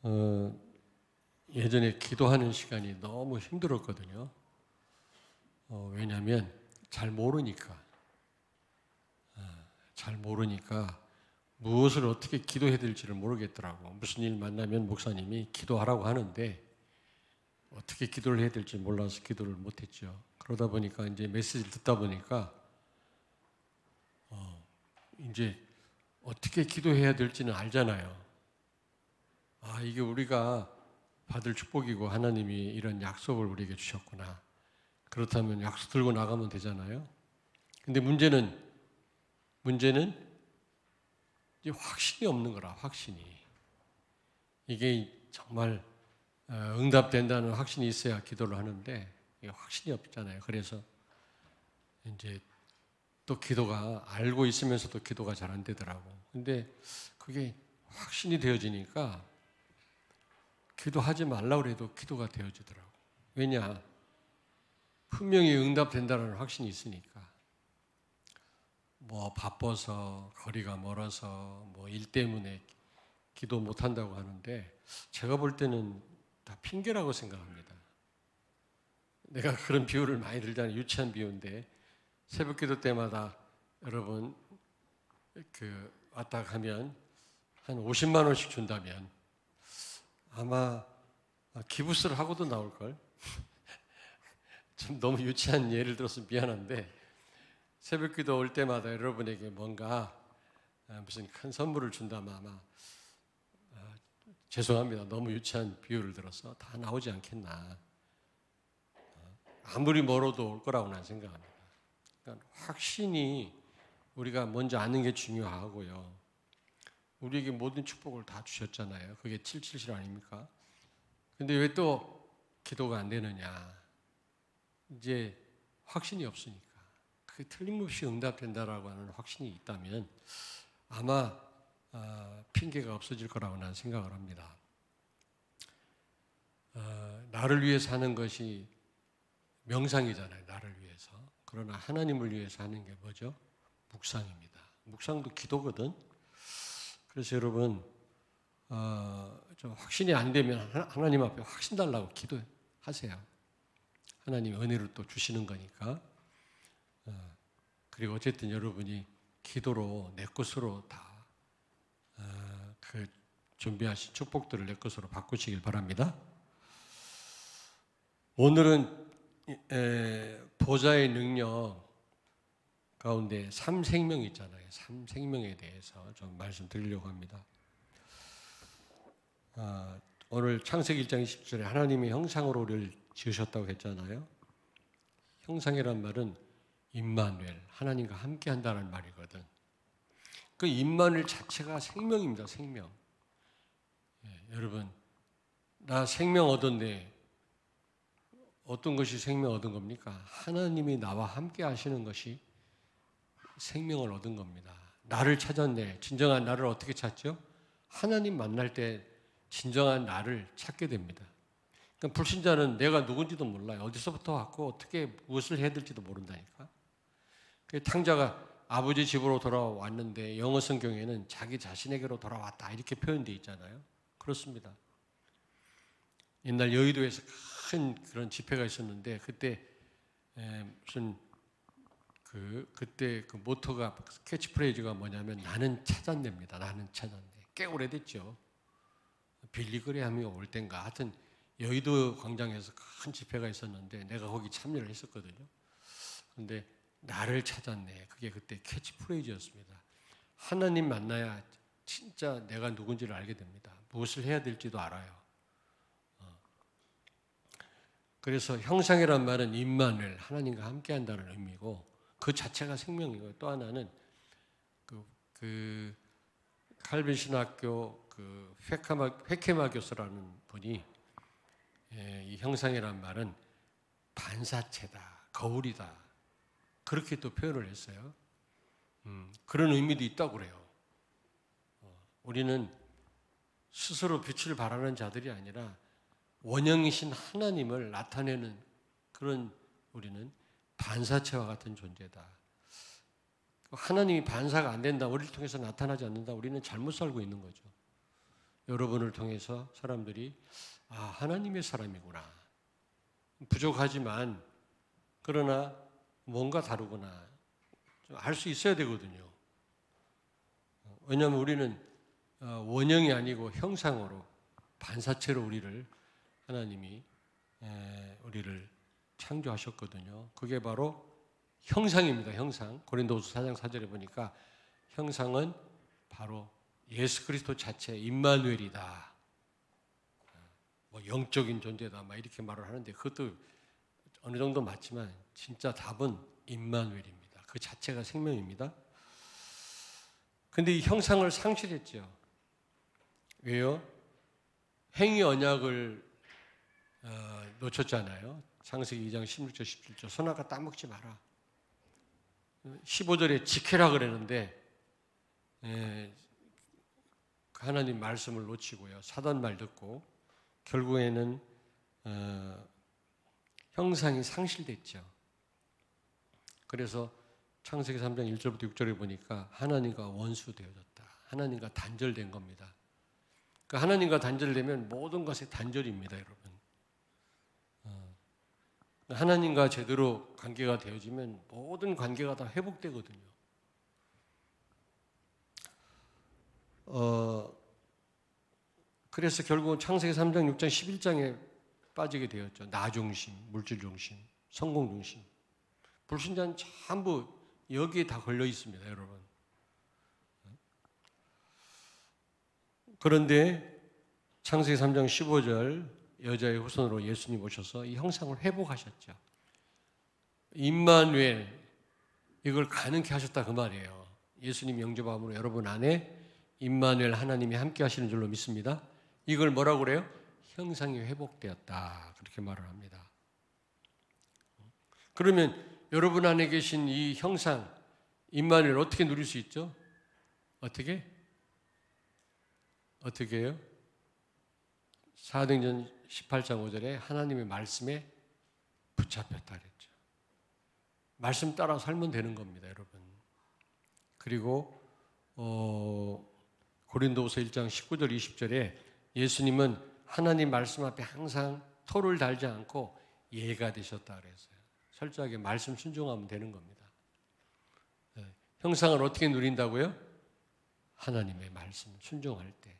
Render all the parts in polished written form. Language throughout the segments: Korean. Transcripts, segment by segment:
어, 예전에 기도하는 시간이 너무 힘들었거든요. 왜냐하면 잘 모르니까 무엇을 어떻게 기도해야 될지를 모르겠더라고. 무슨 일 만나면 목사님이 기도하라고 하는데 어떻게 기도를 해야 될지 몰라서 기도를 못했죠. 그러다 보니까 이제 메시지를 듣다 보니까 이제 어떻게 기도해야 될지는 알잖아요. 이게 우리가 받을 축복이고 하나님이 이런 약속을 우리에게 주셨구나. 그렇다면 약속 들고 나가면 되잖아요. 근데 문제는 이제 확신이 없는 거라, 확신이. 이게 정말 응답된다는 확신이 있어야 기도를 하는데 이게 확신이 없잖아요. 그래서 이제 또 기도가 알고 있으면서도 기도가 잘 안 되더라고. 근데 그게 확신이 되어지니까 기도하지 말라고 해도 기도가 되어지더라고. 왜냐? 분명히 응답된다는 확신이 있으니까. 뭐 바빠서 거리가 멀어서 뭐 일 때문에 기도 못 한다고 하는데 제가 볼 때는 다 핑계라고 생각합니다. 내가 그런 비유를 많이 들잖아요. 유치한 비유인데 새벽 기도 때마다 여러분 왔다 가면 한 50만 원씩 준다면 아마 기부스를 하고도 나올 걸. 좀 너무 유치한 예를 들어서 미안한데 새벽 기도 올 때마다 여러분에게 뭔가 무슨 큰 선물을 준다면 아마 죄송합니다. 너무 유치한 비유를 들어서 다 나오지 않겠나. 아무리 멀어도 올 거라고 난 생각합니다. 그러니까 확신이 우리가 먼저 아는 게 중요하고요. 우리에게 모든 축복을 다 주셨잖아요. 그게 777 아닙니까? 근데 왜 또 기도가 안 되느냐. 이제 확신이 없으니까. 그게 틀림없이 응답된다라고 하는 확신이 있다면 아마 핑계가 없어질 거라고 난 생각을 합니다. 나를 위해 사는 것이 명상이잖아요. 나를 위해서. 그러나 하나님을 위해서 하는 게 뭐죠? 묵상입니다. 묵상도 기도거든. 그래서 여러분 좀 확신이 안 되면 하나님 앞에 확신 달라고 기도하세요. 하나님이 은혜를 또 주시는 거니까. 그리고 어쨌든 여러분이 기도로 내 것으로 다 그 준비하신 축복들을 내 것으로 바꾸시길 바랍니다. 오늘은 보좌의 능력 가운데 3생명 있잖아요. 3생명에 대해서 좀 말씀드리려고 합니다. 오늘 창세기 1장 20절에 하나님의 형상으로 우리를 지으셨다고 했잖아요. 형상이란 말은 임마누엘, 하나님과 함께 한다는 말이거든. 그 임마누엘 자체가 생명입니다. 생명. 여러분, 나 생명 얻었네. 어떤 것이 생명 얻은 겁니까? 하나님이 나와 함께 하시는 것이 생명을 얻은 겁니다. 나를 찾았네. 진정한 나를 어떻게 찾죠? 하나님 만날 때 진정한 나를 찾게 됩니다. 그러니까 불신자는 내가 누군지도 몰라요. 어디서부터 왔고 어떻게 무엇을 해야 될지도 모른다니까. 탕자가 아버지 집으로 돌아왔는데 영어 성경에는 자기 자신에게로 돌아왔다 이렇게 표현되어 있잖아요. 그렇습니다. 옛날 여의도에서 큰 그런 집회가 있었는데 그때 무슨 그때 그 모토가 캐치프레이즈가 뭐냐면 나는 찾아냅니다. 나는 찾아내. 꽤 오래됐죠. 빌리그레함이 올 땐가 하여튼 여의도 광장에서 큰 집회가 있었는데 내가 거기 참여를 했었거든요. 그런데 나를 찾았네. 그게 그때 캐치프레이즈였습니다. 하나님 만나야 진짜 내가 누군지를 알게 됩니다. 무엇을 해야 될지도 알아요. 그래서 형상이란 말은 임마누엘, 하나님과 함께 한다는 의미고 그 자체가 생명이고요. 또 하나는 그 칼빈 신학교 그 회케마 교수라는 분이 이 형상이란 말은 반사체다, 거울이다 그렇게 또 표현을 했어요. 그런 의미도 있다고 그래요. 우리는 스스로 빛을 발하는 자들이 아니라 원형이신 하나님을 나타내는 그런 우리는 반사체와 같은 존재다. 하나님이 반사가 안 된다, 우리를 통해서 나타나지 않는다, 우리는 잘못 살고 있는 거죠. 여러분을 통해서 사람들이 하나님의 사람이구나. 부족하지만 그러나 뭔가 다르구나. 알 수 있어야 되거든요. 왜냐하면 우리는 원형이 아니고 형상으로 반사체로 하나님이 우리를 창조하셨거든요. 그게 바로 형상입니다. 형상. 고린도후서 4장 4절에 보니까 형상은 바로 예수 그리스도 자체 임마누엘이다. 뭐 영적인 존재다. 막 이렇게 말을 하는데 그것도 어느 정도 맞지만 진짜 답은 임마누엘입니다. 그 자체가 생명입니다. 근데 이 형상을 상실했죠. 왜요? 행위 언약을 놓쳤잖아요. 창세기 2장 16절 17절 선악과 따먹지 마라. 15절에 지켜라 그랬는데 하나님 말씀을 놓치고요. 사단 말 듣고 결국에는 형상이 상실됐죠. 그래서 창세기 3장 1절부터 6절에 보니까 하나님과 원수 되어졌다. 하나님과 단절된 겁니다. 그러니까 하나님과 단절되면 모든 것이 단절입니다, 여러분. 하나님과 제대로 관계가 되어지면 모든 관계가 다 회복되거든요. 그래서 결국은 창세기 3장, 6장, 11장에 빠지게 되었죠. 나 중심, 물질 중심, 성공 중심. 불신자는 전부 여기에 다 걸려 있습니다, 여러분. 그런데 창세기 3장 15절 여자의 후손으로 예수님 오셔서 이 형상을 회복하셨죠. 임마누엘, 이걸 가능케 하셨다 그 말이에요. 예수님 영접함으로 여러분 안에 임마누엘 하나님이 함께 하시는 줄로 믿습니다. 이걸 뭐라고 그래요? 형상이 회복되었다. 그렇게 말을 합니다. 그러면 여러분 안에 계신 이 형상, 임마누엘 어떻게 누릴 수 있죠? 어떻게 해요? 사도행전 18장 5절에 하나님의 말씀에 붙잡혔다 그랬죠. 말씀 따라 살면 되는 겁니다, 여러분. 그리고 고린도후서 1장 19절 20절에 예수님은 하나님 말씀 앞에 항상 토를 달지 않고 예가 되셨다 그랬어요. 철저하게 말씀 순종하면 되는 겁니다. 형상을 어떻게 누린다고요? 하나님의 말씀 순종할 때.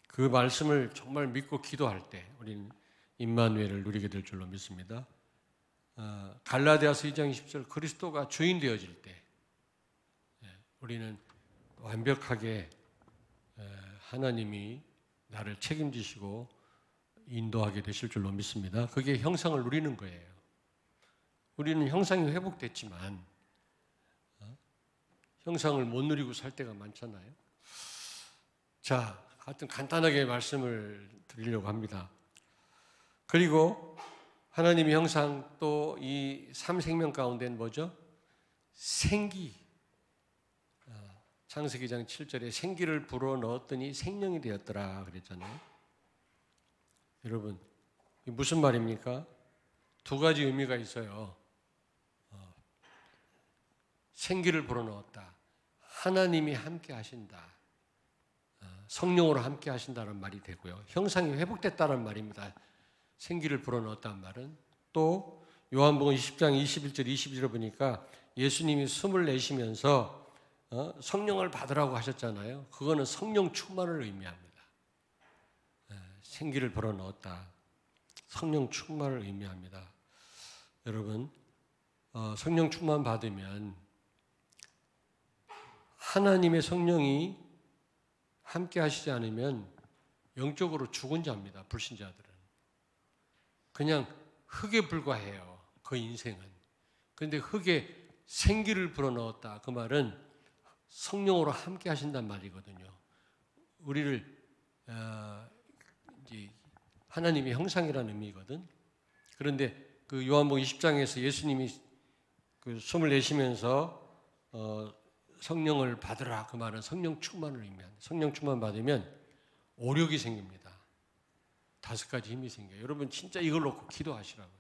그 말씀을 정말 믿고 기도할 때 우리는 임마누엘을 누리게 될 줄로 믿습니다. 갈라디아서 2장 20절 그리스도가 주인 되어질 때 우리는 완벽하게 하나님이 나를 책임지시고 인도하게 되실 줄로 믿습니다. 그게 형상을 누리는 거예요. 우리는 형상이 회복됐지만 형상을 못 누리고 살 때가 많잖아요. 자, 하여튼 간단하게 말씀을 드리려고 합니다. 그리고 하나님의 형상 또 이 삼생명 가운데는 뭐죠? 생기. 창세기 2장 7절에 생기를 불어넣었더니 생명이 되었더라 그랬잖아요. 여러분, 이게 무슨 말입니까? 두 가지 의미가 있어요. 생기를 불어넣었다. 하나님이 함께 하신다. 성령으로 함께 하신다는 말이 되고요. 형상이 회복됐다는 말입니다. 생기를 불어넣었다는 말은. 또 요한복음 20장 21절 22절을 보니까 예수님이 숨을 내쉬면서 성령을 받으라고 하셨잖아요. 그거는 성령 충만을 의미합니다. 생기를 불어넣었다. 성령 충만을 의미합니다. 여러분, 성령 충만 받으면 하나님의 성령이 함께 하시지 않으면 영적으로 죽은 자입니다. 불신자들은. 그냥 흙에 불과해요. 그 인생은. 그런데 흙에 생기를 불어넣었다. 그 말은 성령으로 함께 하신단 말이거든요. 우리를 이제 하나님의 형상이라는 의미거든. 그런데 그 요한복음 20장에서 예수님이 그 숨을 내쉬면서 성령을 받으라 그 말은 성령 충만을 의미합니다. 성령 충만 받으면 오력이 생깁니다. 5가지 힘이 생겨요. 여러분 진짜 이걸 놓고 기도하시라고요.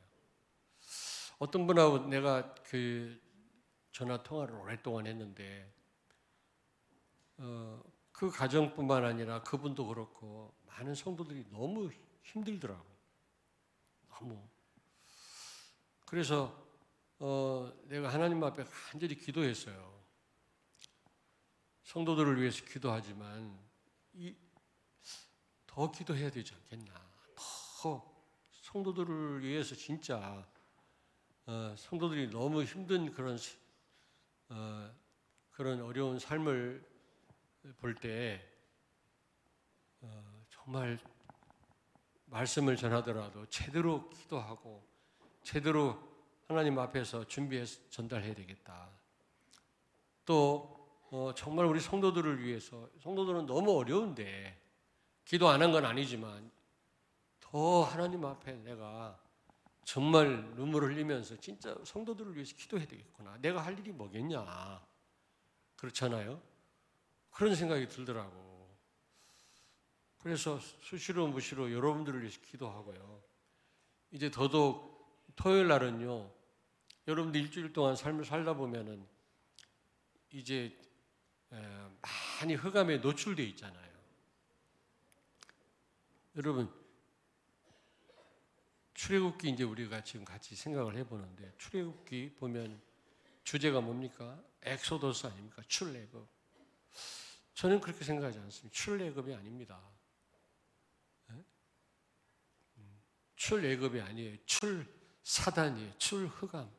어떤 분하고 내가 그 전화 통화를 오랫동안 했는데 그 가정뿐만 아니라 그분도 그렇고 많은 성도들이 너무 힘들더라고. 너무. 그래서 내가 하나님 앞에 간절히 기도했어요. 성도들을 위해서 기도하지만 더 기도해야 되지 않겠나. 더 성도들을 위해서 진짜 성도들이 너무 힘든 그런 어려운 삶을 볼 때 정말 말씀을 전하더라도 제대로 기도하고 제대로 하나님 앞에서 준비해서 전달해야 되겠다. 또 정말 우리 성도들을 위해서, 성도들은 너무 어려운데 기도 안 한 건 아니지만 더 하나님 앞에 내가 정말 눈물을 흘리면서 진짜 성도들을 위해서 기도해야 되겠구나. 내가 할 일이 뭐겠냐. 그렇잖아요. 그런 생각이 들더라고. 그래서 수시로 무시로 여러분들을 위해서 기도하고요. 이제 더더욱 토요일 날은요, 여러분들 일주일 동안 삶을 살다 보면은 이제 많이 흑암에 노출되어 있잖아요. 여러분, 출애굽기 이제 우리가 지금 같이 생각을 해보는데, 출애굽기 보면 주제가 뭡니까? 엑소더스 아닙니까? 출애굽. 저는 그렇게 생각하지 않습니다. 출애굽이 아닙니다. 출애굽이 아니에요. 출사단이에요. 출흑암.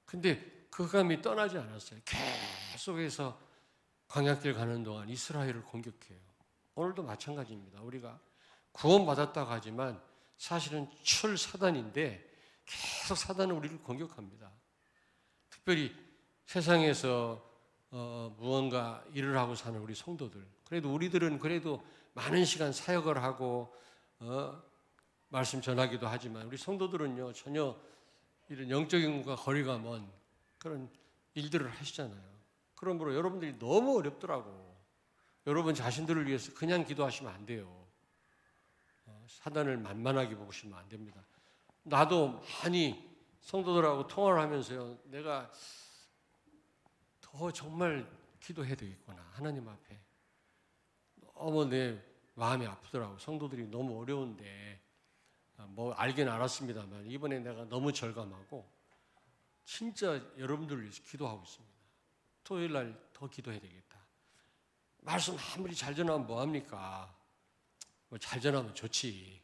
근데 그 흑암이 떠나지 않았어요. 계속해서 광야길 가는 동안 이스라엘을 공격해요. 오늘도 마찬가지입니다. 우리가 구원받았다고 하지만 사실은 출사단인데 계속 사단은 우리를 공격합니다. 특별히 세상에서 무언가 일을 하고 사는 우리 성도들. 그래도 우리들은 그래도 많은 시간 사역을 하고 말씀 전하기도 하지만 우리 성도들은요 전혀 이런 영적인 것과 거리가 먼 그런 일들을 하시잖아요. 그러므로 여러분들이 너무 어렵더라고. 여러분 자신들을 위해서 그냥 기도하시면 안 돼요. 사단을 만만하게 보시면 안 됩니다. 나도 많이 성도들하고 통화를 하면서요, 내가 더 정말 기도해야 되겠구나. 하나님 앞에. 너무 내 마음이 아프더라고. 성도들이 너무 어려운데, 뭐 알긴 알았습니다만, 이번에 내가 너무 절감하고, 진짜 여러분들을 위해서 기도하고 있습니다. 토요일 날 더 기도해야 되겠다. 말씀 아무리 잘 전하면 뭐합니까? 뭐 잘 전하면 좋지.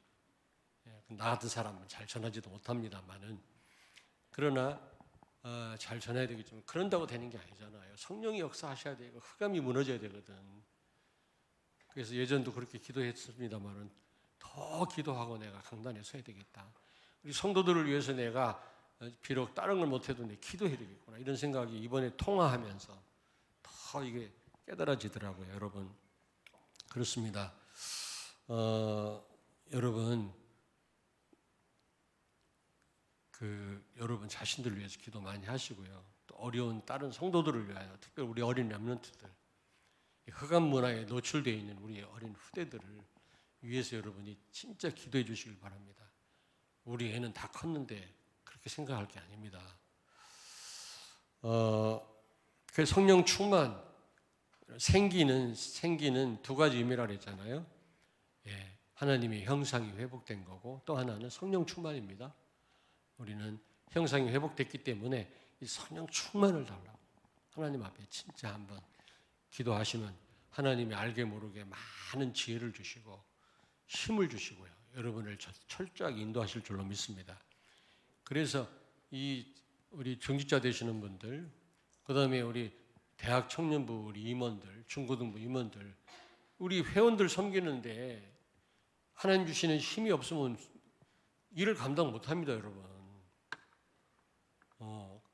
나 같은 사람은 잘 전하지도 못합니다만은. 그러나 잘 전해야 되겠지만 그런다고 되는 게 아니잖아요. 성령이 역사하셔야 되고 흑암이 무너져야 되거든. 그래서 예전도 그렇게 기도했습니다만은 더 기도하고 내가 강단에 서야 되겠다. 우리 성도들을 위해서 내가 비록 다른 걸 못해도 내 기도해야 되겠구나. 이런 생각이 이번에 통화하면서 더 이게 깨달아지더라고요, 여러분. 그렇습니다. 여러분, 여러분 자신들을 위해서 기도 많이 하시고요. 또 어려운 다른 성도들을 위하여, 특별히 우리 어린 렘넌트들, 흑암 문화에 노출되어 있는 우리 어린 후대들을 위해서 여러분이 진짜 기도해 주시길 바랍니다. 우리 애는 다 컸는데 그렇게 생각할 게 아닙니다. 그 성령 충만, 생기는 두 가지 의미라고 했잖아요. 예, 하나님의 형상이 회복된 거고 또 하나는 성령 충만입니다. 우리는 형상이 회복됐기 때문에 이 성령 충만을 달라고 하나님 앞에 진짜 한번 기도하시면 하나님이 알게 모르게 많은 지혜를 주시고 힘을 주시고요. 여러분을 철저하게 인도하실 줄로 믿습니다. 그래서 우리 중직자 되시는 분들, 그 다음에 우리 대학 청년부 우리 임원들, 중고등부 임원들, 우리 회원들 섬기는데 하나님 주시는 힘이 없으면 일을 감당 못합니다, 여러분.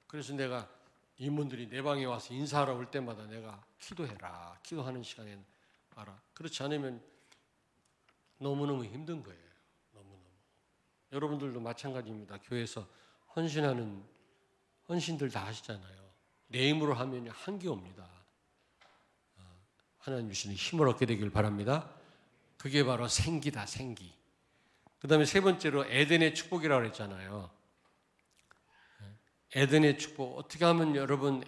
그래서 내가 임원들이 내 방에 와서 인사하러 올 때마다 내가 기도해라, 기도하는 시간에 알아. 그렇지 않으면 너무너무 힘든 거예요. 너무너무. 여러분들도 마찬가지입니다. 교회에서 헌신들 다 하시잖아요. 내 힘으로 하면 한계 옵니다. 하나님 주시는 힘을 얻게 되길 바랍니다. 그게 바로 생기다, 생기. 그 다음에 세 번째로 에덴의 축복이라고 그랬잖아요. 에덴의 축복. 어떻게 하면 여러분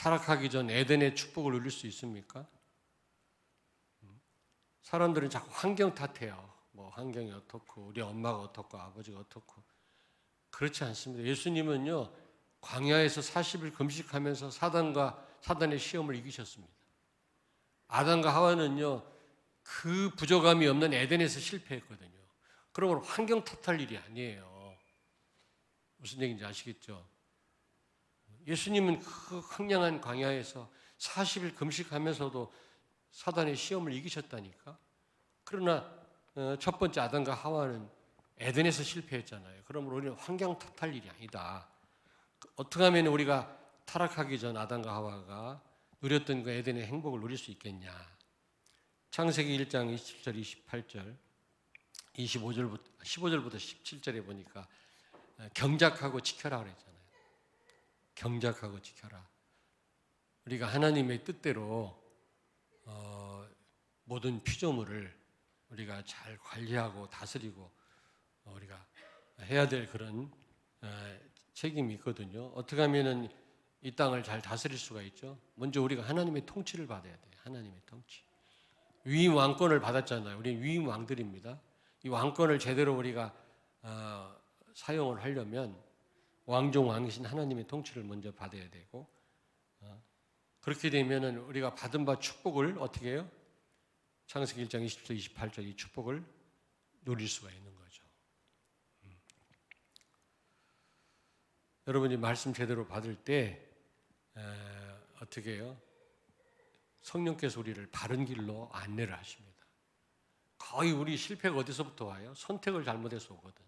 타락하기 전 에덴의 축복을 누릴 수 있습니까? 사람들은 자꾸 환경 탓해요. 뭐 환경이 어떻고 우리 엄마가 어떻고 아버지가 어떻고. 그렇지 않습니다. 예수님은요 광야에서 40일 금식하면서 사단의 시험을 이기셨습니다. 아담과 하와는요 그 부족함이 없는 에덴에서 실패했거든요. 그러므로 환경 탓할 일이 아니에요. 무슨 얘기인지 아시겠죠? 예수님은 그 황량한 광야에서 40일 금식하면서도 사단의 시험을 이기셨다니까. 그러나 첫 번째 아담과 하와는 에덴에서 실패했잖아요. 그러므로 우리는 환경 탓할 일이 아니다. 어떻게 하면 우리가 타락하기 전 아담과 하와가 누렸던 그 에덴의 행복을 누릴 수 있겠냐. 창세기 1장 27절 28절 15절부터 17절에 보니까 경작하고 지켜라 그랬잖아요. 경작하고 지켜라. 우리가 하나님의 뜻대로 모든 피조물을 우리가 잘 관리하고 다스리고 우리가 해야 될 그런 책임이 있거든요. 어떻게 하면은 이 땅을 잘 다스릴 수가 있죠. 먼저 우리가 하나님의 통치를 받아야 돼요. 하나님의 통치. 위임 왕권을 받았잖아요. 우리는 위임 왕들입니다. 이 왕권을 제대로 우리가 사용을 하려면 왕중 왕이신 하나님의 통치를 먼저 받아야 되고 그렇게 되면은 우리가 받은 바 축복을 어떻게 해요? 창세기 1장 20절 28절 이 축복을 누릴 수가 있는 거죠. 여러분이 말씀 제대로 받을 때 어떻게 해요? 성령께서 우리를 바른 길로 안내를 하십니다. 거의 우리 실패가 어디서부터 와요? 선택을 잘못해서 오거든.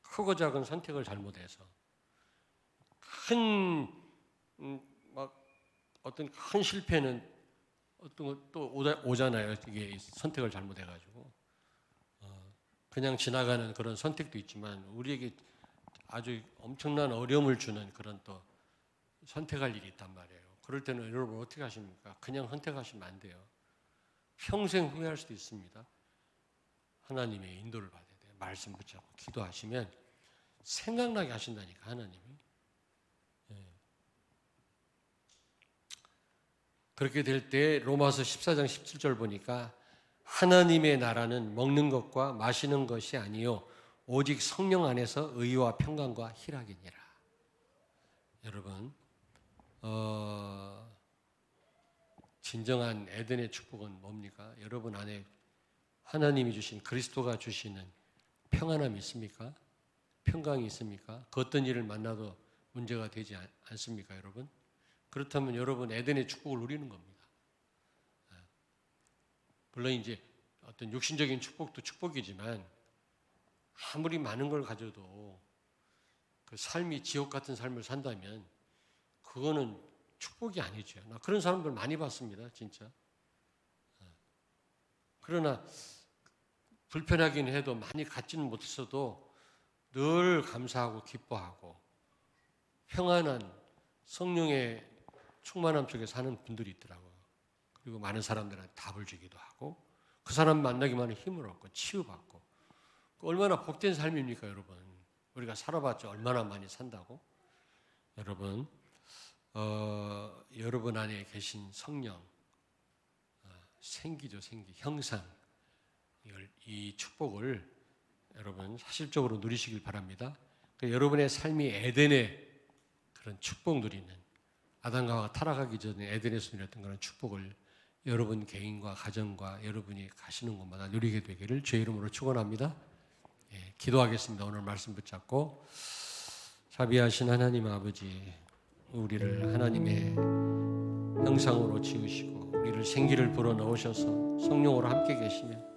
크고 작은 선택을 잘못해서 어떤 큰 실패는 어떤 것도 오잖아요. 이게 선택을 잘못해가지고 그냥 지나가는 그런 선택도 있지만 우리에게 아주 엄청난 어려움을 주는 그런 또 선택할 일이 있단 말이에요. 그럴 때는 여러분 어떻게 하십니까? 그냥 선택하시면 안 돼요. 평생 후회할 수도 있습니다. 하나님의 인도를 받아야 돼요. 말씀 붙잡고 기도하시면 생각나게 하신다니까 하나님이. 그렇게 될 때 로마서 14장 17절 보니까 하나님의 나라는 먹는 것과 마시는 것이 아니요 오직 성령 안에서 의와 평강과 희락이니라. 여러분 진정한 에덴의 축복은 뭡니까? 여러분 안에 하나님이 주신 그리스도가 주시는 평안함이 있습니까? 평강이 있습니까? 그 어떤 일을 만나도 문제가 되지 않습니까, 여러분? 그렇다면 여러분 에덴의 축복을 누리는 겁니다. 물론 이제 어떤 육신적인 축복도 축복이지만 아무리 많은 걸 가져도 그 삶이 지옥 같은 삶을 산다면 그거는 축복이 아니죠. 나 그런 사람들 많이 봤습니다, 진짜. 그러나 불편하긴 해도 많이 갖지는 못했어도 늘 감사하고 기뻐하고 평안한 성령의 충만함 속에 사는 분들이 있더라고요. 그리고 많은 사람들한테 답을 주기도 하고 그 사람 만나기만 하면 힘을 얻고 치유받고 얼마나 복된 삶입니까, 여러분? 우리가 살아봤자 얼마나 많이 산다고? 여러분, 여러분 안에 계신 성령, 생기죠, 생기, 형상, 이 축복을 여러분 사실적으로 누리시길 바랍니다. 여러분의 삶이 에덴의 그런 축복 누리는 아담과 하와가 타락하기 전에 에덴에서 누렸던 그런 축복을 여러분 개인과 가정과 여러분이 가시는 곳마다 누리게 되기를 주의 이름으로 축원합니다. 기도하겠습니다. 오늘 말씀 붙잡고 자비하신 하나님 아버지, 우리를 하나님의 형상으로 지으시고 우리를 생기를 불어넣으셔서 성령으로 함께 계시며